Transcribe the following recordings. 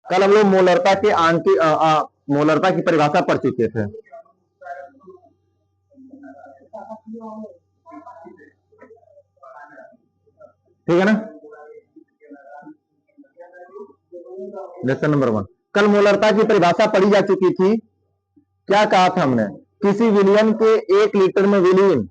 कल हम लोग मोलरता के मोलरता की परिभाषा पढ़ चुके थे। ठीक है ना। लेसन नंबर 1 कल मोलरता की परिभाषा पढ़ी जा चुकी थी। क्या कहा था हमने? किसी विलयन के 1 लीटर में विलीन,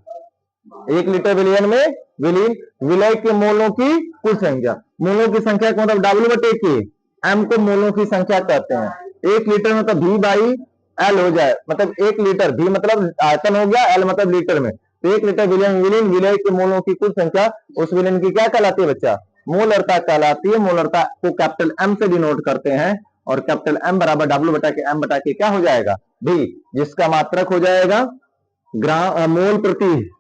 1 लीटर विलयन में विलीन विलय के मोलों की कुल संख्या, मोलों की संख्या को मतलब W/K, M को मोलों की संख्या कहते हैं। 1 लीटर मतलब V बाई L हो जाए, मतलब 1 लीटर V मतलब आयतन हो गया, L मतलब लीटर में, तो 1 लीटर विलयन विलीन विलय के मोलों की कुल संख्या उस विलयन की क्या कहलाती है बच्चा? मोलरता कहलाती है। मोलरता को कैपिटल M से डिनोट करते हैं, और कैपिटल M बराबर W/M/K क्या हो जाएगा? V, जिसका मात्रक हो जाएगा ग्राम मोल प्रति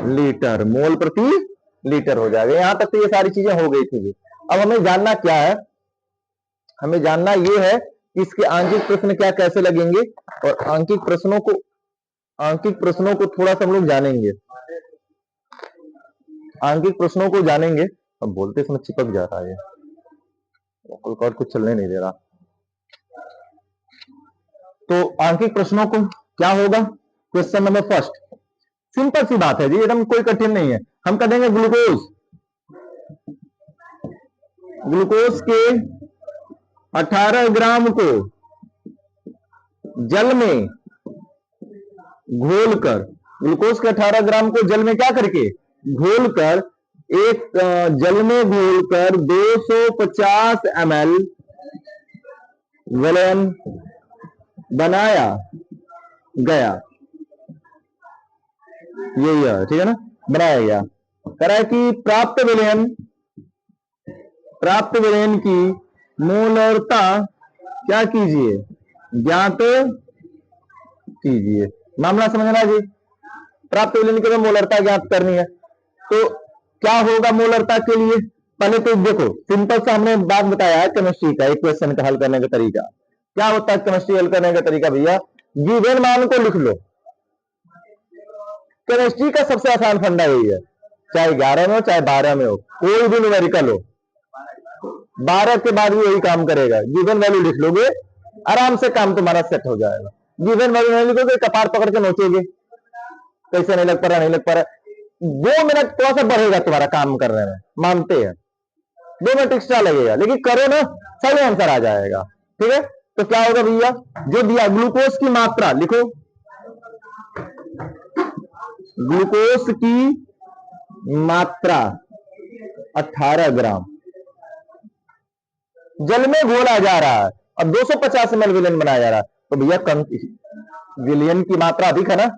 लीटर, मोल प्रति लीटर हो जाएगा। यहां तक तो ये सारी चीजें हो गई थी। अब हमें जानना क्या है? हमें जानना ये है कि इसके आंकिक प्रश्न क्या कैसे लगेंगे, और आंकिक प्रश्नों को थोड़ा सा हम लोग जानेंगे। आंकिक प्रश्नों को जानेंगे। अब बोलते समय चिपक जा रहा है, और कुछ चलने नहीं दे रहा। तो आंकिक प्रश्नों को क्या होगा? क्वेश्चन नंबर फर्स्ट, सिंपल सी बात है जी, एकदम कोई कठिन नहीं है। हम कर देंगे ग्लूकोज के 18 ग्राम को जल में घोलकर, ग्लूकोज के 18 ग्राम को जल में क्या करके घोलकर, एक जल में घोलकर 250 ml विलयन बनाया गया, यही है, ठीक है ना, बनाया गया। कह रहा है कि प्राप्त विलयन की मोलरता क्या कीजिए? ज्ञात कीजिए। मामला समझना जी। प्राप्त विलयन की मोलरता ज्ञात करनी है, तो क्या होगा मोलरता के लिए? पहले तो देखो, सिंपल सा हमने बात बताया है केमिस्ट्री का, एक क्वेश्चन का हल करने का तरीका क्या होता है। केमिस्ट्री हल करने का तरीका भैया, गिवन मान को लिख लो। केमिस्ट्री का सबसे आसान फंडा यही है, चाहे 11 में हो चाहे 12 में हो, कोई भी न्यूमेरिकल हो, 12 के बाद भी वही काम करेगा। गिवन वैल्यू लिख लोगे, आराम से काम तुम्हारा सेट हो जाएगा। गिवन वैल्यू नहीं लिखोगे, कपार पकड़ के नोचोगे, कैसे नहीं लग पा रहा। 2 मिनट थोड़ा सा बढ़ेगा तुम्हारा काम करने में, मानते हैं 2 मिनट एक्स्ट्रा लगेगा, लेकिन करो ना, सही आंसर आ जाएगा। ठीक है, तो क्या होगा भैया? जो दिया ग्लूकोज की मात्रा लिखो, ग्लूकोज की मात्रा 18 ग्राम जल में घोला जा रहा है, अब 250 ml विलयन बनाया जा रहा है, तो भैया विलयन की मात्रा अधिक है ना,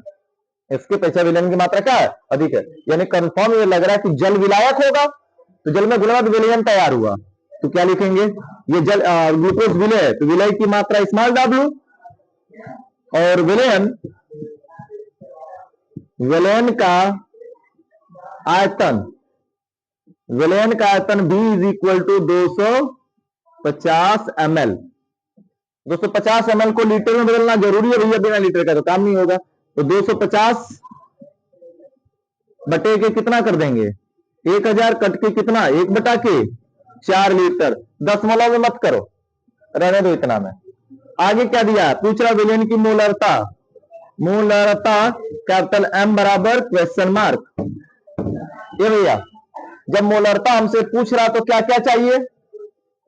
इसके पेक्षा विलयन की मात्रा क्या है? अधिक है। यानी कंफर्म ये लग रहा है कि जल विलायक होगा, तो जल में घुला तो विलयन तैयार हुआ, तो क्या लिखेंगे? ये जल ग्लूकोज विलय, तो विलय की मात्रा स्मॉल w, और विलयन का आयतन B is equal to 250 ml। 250 ml को लीटर में बदलना जरूरी है भैया, बिना लीटर का तो काम नहीं होगा। तो 250 बटे के कितना कर देंगे? 1000 कट के कितना? 1/4 लीटर। 10 मोल में मत करो, रहने दो इतना में। आगे क्या दिया? पूछ रहा विलयन की मोलरता कैपिटल M बराबर क्वेश्चन मार्क। ये भैया जब मोलरता हमसे पूछ रहा तो क्या क्या चाहिए?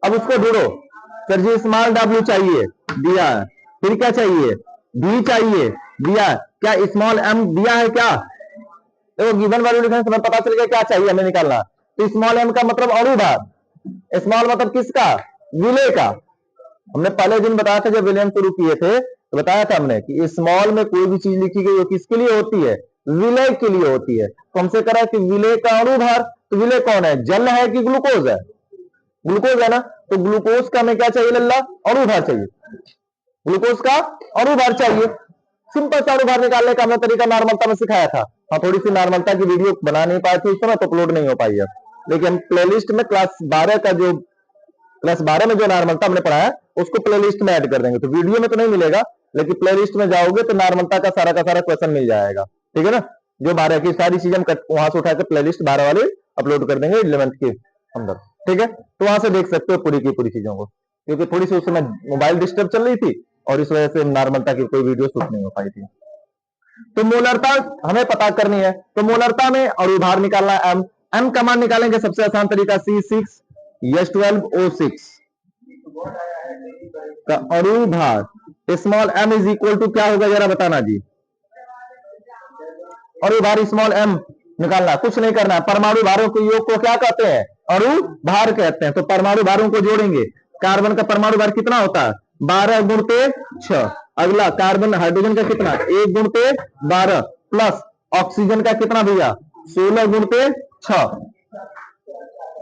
अब उसको ढूंढो। सर जी स्मॉल w चाहिए, दिया है। फिर क्या चाहिए? v चाहिए, दिया। क्या स्मॉल m दिया है क्या? देखो गिवन वैल्यू लिखने से पता चल गया क्या चाहिए हमें निकालना। तो स्मॉल m का मतलब अणुभार, स्मॉल मतलब किसका? विलय का। हमने पहले दिन बताया था जब विलयन शुरू किए थे, तो बताया था हमने कि स्मॉल में कोई भी चीज लिखी गई वो किसके लिए होती है? विलय के लिए होती है। तो हमसे करा कि विलय का अणुभार, तो विलय कौन है? जल है कि ग्लूकोज है? ग्लूकोज है ना, तो ग्लूकोज का हमें क्या चाहिए लल्ला? अणुभार चाहिए। ग्लूकोज का अणुभार चाहिए। सिंपल सा अणुभार निकालने का हमने तरीका नॉर्मलता में सिखाया था। हाँ, थोड़ी सी नॉर्मलता की वीडियो बना नहीं पाए थे उस समय, तो अपलोड नहीं हो पाई है, लेकिन प्लेलिस्ट में क्लास 12 में जो नॉर्मलता हमने पढ़ाया उसको प्लेलिस्ट में ऐड कर देंगे, तो वीडियो में तो नहीं मिलेगा, लेकिन प्लेलिस्ट में जाओगे तो नॉर्मलता का सारा क्वेश्चन मिल जाएगा। ठीक है ना, जो 12 की सारी चीजें हम वहां से उठा के प्लेलिस्ट 12 वाले अपलोड कर देंगे 11th के अंदर। ठीक है, तो वहां से देख सकते हो पूरी की पूरी चीजों को, क्योंकि थोड़ी सी उस समय मोबाइल डिस्टर्ब चल रही थी और इस वजह से नॉर्मलता की कोई वीडियो शूट नहीं हो पाई थी। तो मोलरता हमें पता करनी है, तो मोलरता में अणुभार निकालना है एम। एम का मान निकालेंगे सबसे आसान तरीका C6H12O6 का अणुभार small M is equal to क्या होगा जरा बताना जी। अणुभार स्मॉल एम निकालना, कुछ नहीं करना है। परमाणु भारों के योग को क्या कहते हैं? अणु भार कहते हैं। तो परमाणु भारों को जोड़ेंगे। कार्बन का परमाणु भार कितना होता है? 12 गुणते 6। अगला कार्बन हाइड्रोजन का कितना? 1 गुणते 12 प्लस ऑक्सीजन का कितना भैया? 16 गुणते 6।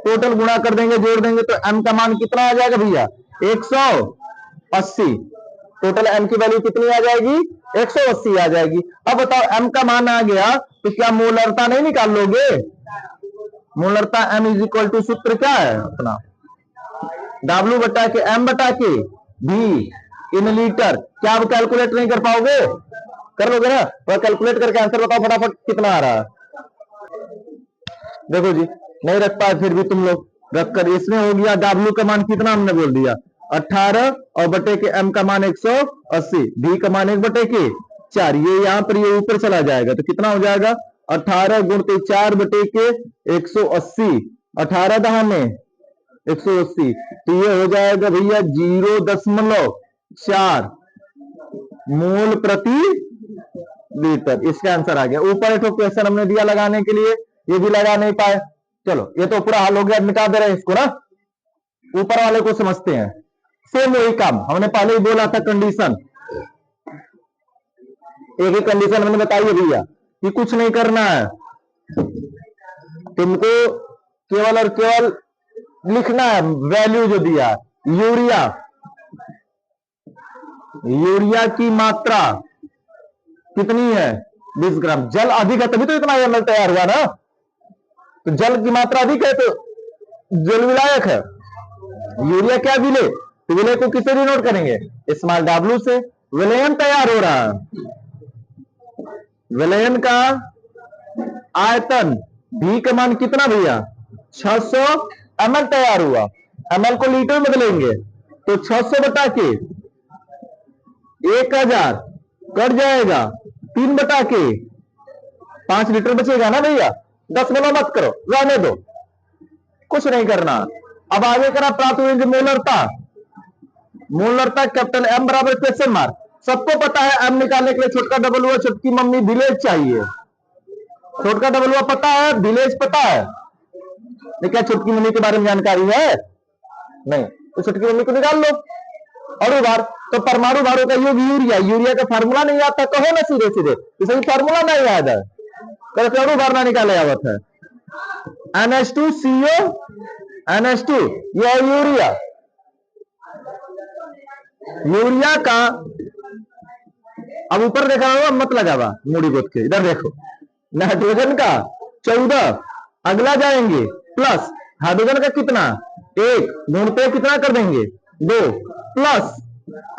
टोटल गुणा कर देंगे, जोड़ देंगे तो एम का मान कितना आ जाएगा भैया? 180। टोटल एम की वैल्यू कितनी आ जाएगी? 180 आ जाएगी। अब बताओ एम का मान आ गया तो क्या मोलरता नहीं निकाल लोगे? मोलरता एम इज इक्वल टू सूत्र क्या है अपना? W बटा के एम बटा के भी इन लीटर। क्या आप कैलकुलेट नहीं कर पाओगे? कर लोगे ना? तो कैलकुलेट करके आंसर बताओ फटाफट कितना आ रहा है। देखो जी, नहीं रख पाए फिर भी तुम लोग रखकर, इसमें हो गया W का मान कितना हमने बोल दिया? 18 और बटे के M का मान 180, V का मान 1 बटे के 4। ये यहां पर ये ऊपर चला जाएगा तो कितना हो जाएगा? 18 गुणते 4 बटे के 180। 18 दहा में 180, तो ये हो जाएगा भैया 0.4 मोल प्रति लीटर। इसका आंसर आ गया। ऊपर एक क्वेश्चन हमने दिया लगाने के लिए, ये भी लगा नहीं पाए। चलो ये तो पूरा हल हो गया, मिटा दे रहे हैं इसको ना, ऊपर वाले को समझते हैं। सेम वही काम हमने पहले ही बोला था। कंडीशन, एक ही कंडीशन हमने बताई है भैया कि कुछ नहीं करना है तुमको, केवल और केवल लिखना है वैल्यू जो दिया। यूरिया की मात्रा कितनी है? 20 ग्राम। जल अधिक है तभी तो इतना एमएल तैयार हुआ ना। तो जल की मात्रा अधिक है तो जल विलायक है। यूरिया क्या विलय? तो विलय को किससे डिनोट करेंगे? स्मॉल W से। विलयन तैयार हो रहा है। विलयन का आयतन V का मान कितना भैया? 600 ml तैयार हुआ। ml को लीटर में बदलेंगे तो 600 बटा के 1000 कट जाएगा 3 बटा के 5 लीटर बचेगा ना भैया। 10 गुना मत करो, रहने दो, कुछ नहीं करना। अब आगे करा प्राप्त हुई मोलरता। मोलरता कैपिटल M बराबर क्वेश्चन मार्क। सबको पता है M निकालने के लिए छोटका डबल हुआ, छोटकी मम्मी विलेज चाहिए। छोटका डबल हुआ पता है, विलेज पता है, लेकिन क्या छोटकी मम्मी के बारे में जानकारी है? नहीं, तो छोटकी मम्मी को निकाल लो। अणुभार, तो परमाणु भारों का योग यूरिया। यूरिया का फार्मूला नहीं आता, कहो ना सीधे सीधे, इसे फार्मूला नहीं याद है, तो अणुभार ना निकाले आवत है। NH2CO NH2, यह यूरिया। यूरिया का अब ऊपर देखा होगा, मत लगावा मूड़ी गोद के, इधर देखो। नाइट्रोजन का 14, अगला जाएंगे प्लस हाइड्रोजन का कितना? 1 गुणते कितना कर देंगे? 2 प्लस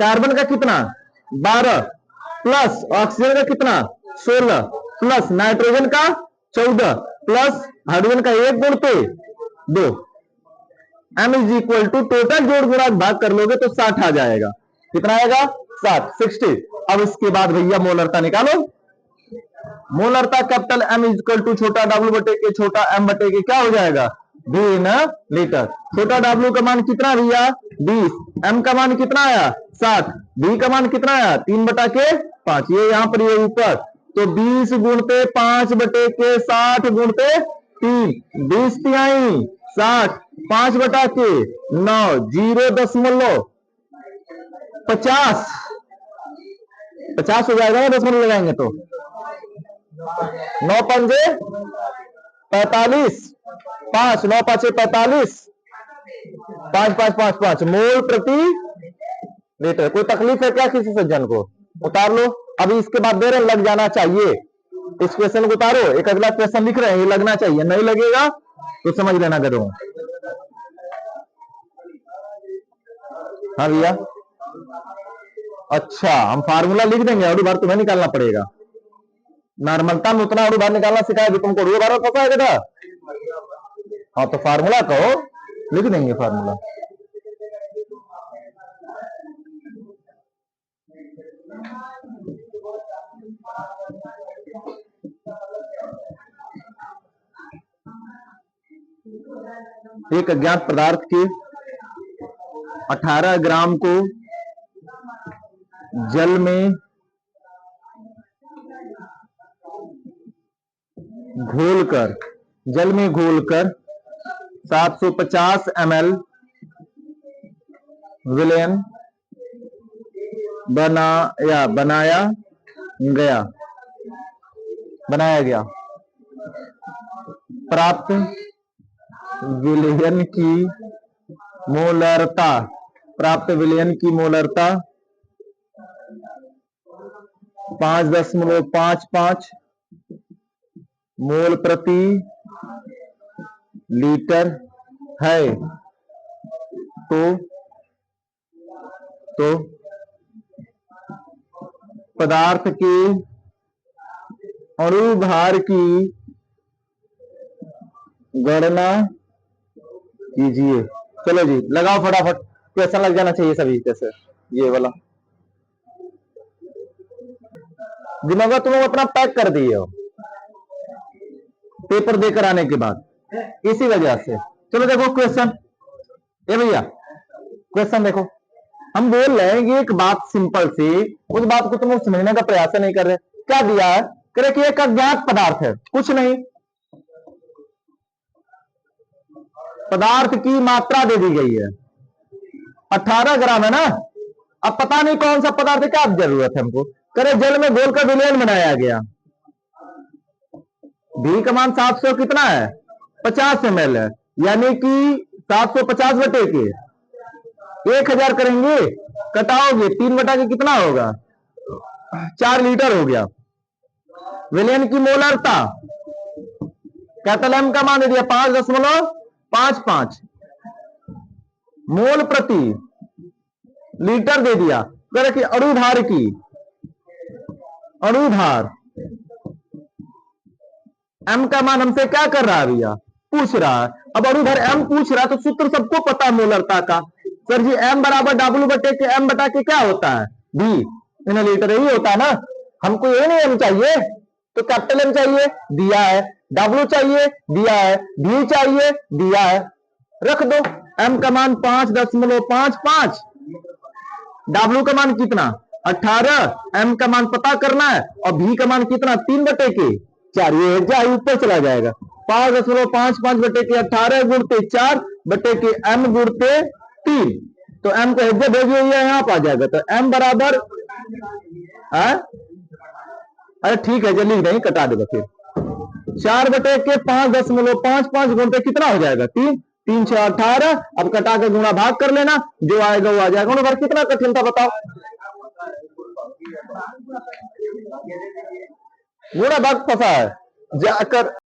कार्बन का कितना? 12 प्लस ऑक्सीजन का कितना? 16 प्लस नाइट्रोजन का 14 प्लस हाइड्रोजन का 1 गुणते 2। M is equal to total जोड़ गुणा भाग कर लोगे तो 60 आ जाएगा। कितना आएगा? 60। अब इसके बाद भैया मोलरता निकालो। मोलरता capital M is equal to छोटा W बटे के छोटा m बटे के क्या हो जाएगा? V in litre. छोटा W का मान कितना भैया? 20। M का मान कितना आया? 60। V का मान कितना आया? 3 बटा के 5। ये यहां पर ये ऊपर, तो 20 गुणते 5 बटे के 60 गुणते 3, 20 तिहाई 60, 5 बटा के 9, 0.50 हो जाएगा ना, दशमलव लगाएंगे तो 9 पंजे 45, 5 9 5 45, 5 5 5 5 मोल प्रति लीटर। कोई तकलीफ है क्या किसी सज्जन को? उतार लो। अभी इसके बाद दे रहे लग जाना चाहिए। इस क्वेश्चन को उतारो, एक अगला क्वेश्चन लिख रहे हैं, ये लगना चाहिए। नहीं लगेगा तो समझ लेना करो। हाँ भैया, अच्छा हम फार्मूला लिख देंगे, अणुभार तुम्हें निकालना पड़ेगा। नॉर्मलता में उतना अणुभार निकालना सिखाया भी तुमको। अणुभार फंसा है बेटा। हाँ तो फार्मूला कहो, लिख देंगे फार्मूला। एक अज्ञात पदार्थ के 18 ग्राम को जल में घोलकर 750 ml विलयन बनाया गया। प्राप्त विलयन की मोलरता 5.55 मोल प्रति लीटर है। तो पदार्थ के अणु भार की गणना कीजिए। चलो जी लगाओ फटाफट, क्वेश्चन लग जाना चाहिए सभी। जैसे ये वाला दिमाग तुम अपना पैक कर दिए हो पेपर देकर आने के बाद, इसी वजह से। चलो देखो क्वेश्चन, ये भैया क्वेश्चन देखो। हम बोल रहे हैं कि एक बात सिंपल सी, उस बात को तुम लोग समझने का प्रयास नहीं कर रहे। क्या दिया है, कह रहे कि एक अज्ञात पदार्थ है, कुछ नहीं, पदार्थ की मात्रा दे दी गई है 18 ग्राम है ना। अब पता नहीं कौन सा पदार्थ है, क्या जरूरत है हमको। करे जल में घोलकर विलयन बनाया गया। भी का मान 700 कितना है 50 ml है, यानी कि 750 बटे के 1000 करेंगे, कटाओगे 3 बटा के कितना होगा 4 लीटर हो गया। विलयन की मोलरता कैपिटल एम का मान दे दिया 5.55 मोल प्रति लीटर दे दिया। कह कि अणुभार एम का मान हमसे क्या कर रहा है भैया, पूछ रहा है। अब अणुभार एम पूछ रहा है तो सूत्र सबको पता है मोलरता का। सर जी एम बराबर डब्ल्यू बटे के एम बटा के क्या होता है बी इन लीटर, यही होता है ना। हमको ये नहीं एम चाहिए तो कैपिटल एम चाहिए, दिया है। डब्ल्यू चाहिए, दिया है। भी चाहिए, दिया है। रख दो एम का मान 5.55, डब्ल्यू का मान कितना 18, एम का मान पता करना है और भी का मान कितना 3 बटे के 4, ये जाए ऊपर चला जाएगा। 5.55 बटे के 18 गुणते 4 बटे के एम गुणते 3, तो एम को एग्जैक्ट भेजिए यहाँ पर आ जाएगा। तो एम बराबर अरे ठीक है जल्दी नहीं कटा देगा फिर 4 बटे के 5.55 गुणते कितना हो जाएगा 3, 3 6 18। अब कटा के गुणा भाग कर लेना, जो आएगा वो आ जाएगा। उन्होंने कितना कठिन था बताओ, गुणा भाग फंसा है जाकर।